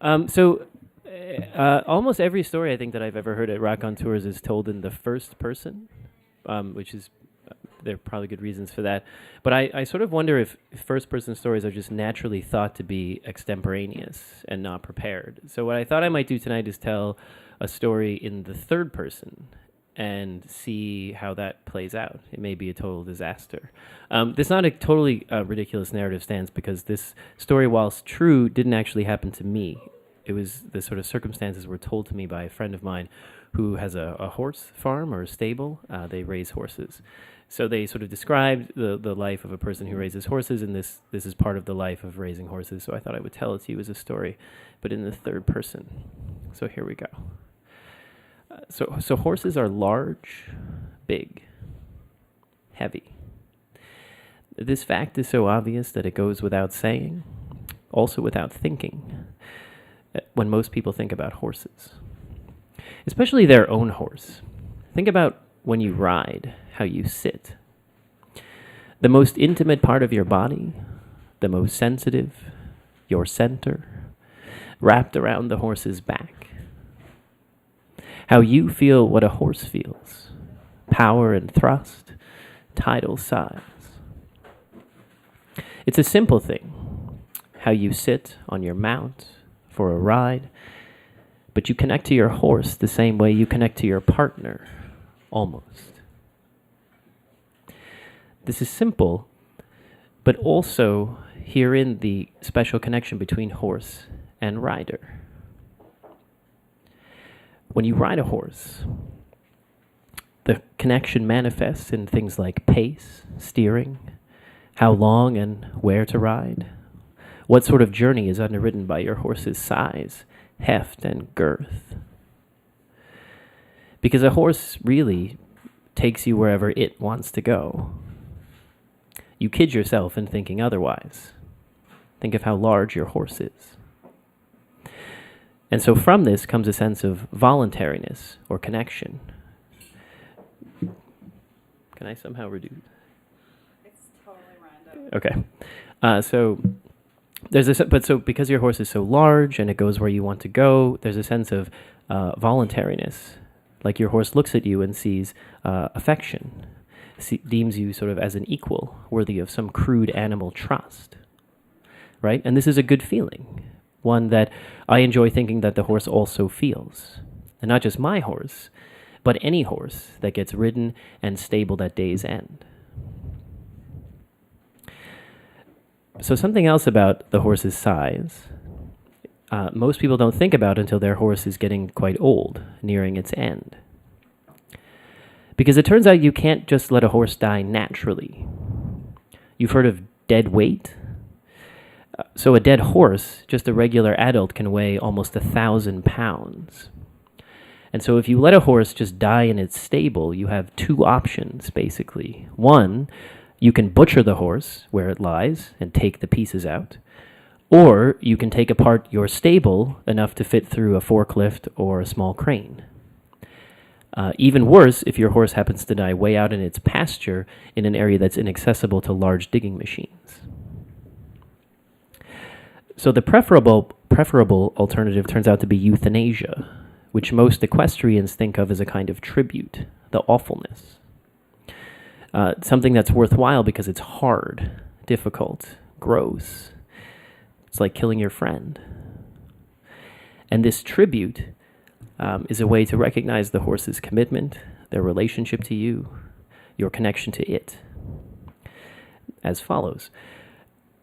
Almost every story I think that I've ever heard at Raconteurs is told in the first person, which is there are probably good reasons for that. But I sort of wonder if first person stories are just naturally thought to be extemporaneous and not prepared. So what I thought I might do tonight is tell a story in the third person and see how that plays out. It may be a total disaster. This is not a totally ridiculous narrative stance because this story, whilst true, didn't actually happen to me. It was the sort of circumstances were told to me by a friend of mine who has a horse farm or a stable. They raise horses. So they sort of described the life of a person who raises horses, and this is part of the life of raising horses. So I thought I would tell it to you as a story, but in the third person. So here we go. So horses are large, big, heavy. This fact is so obvious that it goes without saying, also without thinking, when most people think about horses, especially their own horse. Think about when you ride, how you sit. The most intimate part of your body, the most sensitive, your center, wrapped around the horse's back. How you feel what a horse feels, power and thrust, tidal size. It's a simple thing, how you sit on your mount for a ride, but you connect to your horse the same way you connect to your partner, almost. This is simple, but also herein the special connection between horse and rider. When you ride a horse, the connection manifests in things like pace, steering, how long and where to ride, what sort of journey is underwritten by your horse's size, heft, and girth. Because a horse really takes you wherever it wants to go. You kid yourself in thinking otherwise. Think of how large your horse is. And so from this comes a sense of voluntariness or connection. Can I somehow reduce? It's totally random. Okay. So because your horse is so large and it goes where you want to go, there's a sense of voluntariness. Like your horse looks at you and sees affection, deems you sort of as an equal, worthy of some crude animal trust, right? And this is a good feeling, one that I enjoy thinking that the horse also feels. And not just my horse, but any horse that gets ridden and stabled at day's end. So something else about the horse's size, most people don't think about until their horse is getting quite old, nearing its end. Because it turns out you can't just let a horse die naturally. You've heard of dead weight? So a dead horse, just a regular adult, can weigh almost 1,000 pounds. And so if you let a horse just die in its stable, you have two options, basically. One, you can butcher the horse where it lies and take the pieces out. Or you can take apart your stable enough to fit through a forklift or a small crane. Even worse, if your horse happens to die way out in its pasture in an area that's inaccessible to large digging machines. So the preferable alternative turns out to be euthanasia, which most equestrians think of as a kind of tribute, the awfulness. Something that's worthwhile because it's hard, difficult, gross. It's like killing your friend. And this tribute is a way to recognize the horse's commitment, their relationship to you, your connection to it. As follows.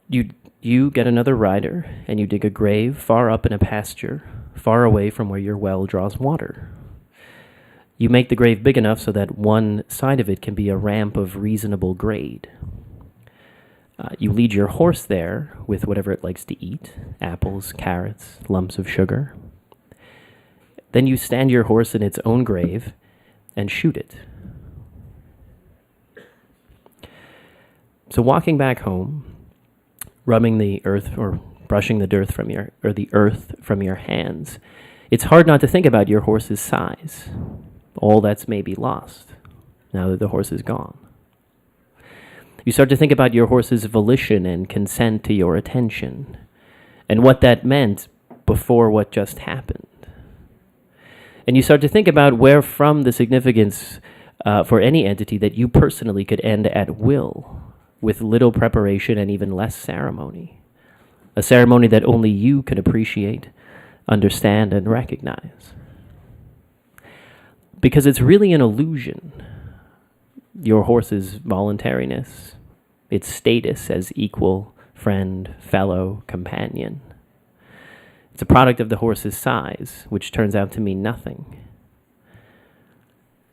You get another rider, and you dig a grave far up in a pasture, far away from where your well draws water. You make the grave big enough so that one side of it can be a ramp of reasonable grade. You lead your horse there with whatever it likes to eat, apples, carrots, lumps of sugar. Then you stand your horse in its own grave and shoot it. So walking back home, rubbing the earth or brushing the earth from your hands, it's hard not to think about your horse's size. All that's maybe lost now that the horse is gone. You start to think about your horse's volition and consent to your attention, and what that meant before what just happened. And you start to think about where from the significance for any entity that you personally could end at will, with little preparation and even less ceremony. A ceremony that only you can appreciate, understand, and recognize. Because it's really an illusion. Your horse's voluntariness, its status as equal, friend, fellow, companion. It's a product of the horse's size, which turns out to mean nothing.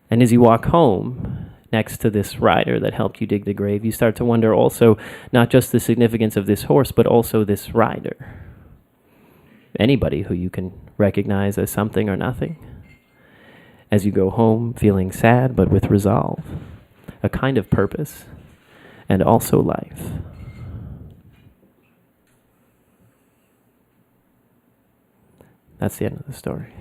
And as you walk home, next to this rider that helped you dig the grave, you start to wonder also not just the significance of this horse, but also this rider. Anybody who you can recognize as something or nothing. As you go home feeling sad but with resolve, a kind of purpose, and also life. That's the end of the story.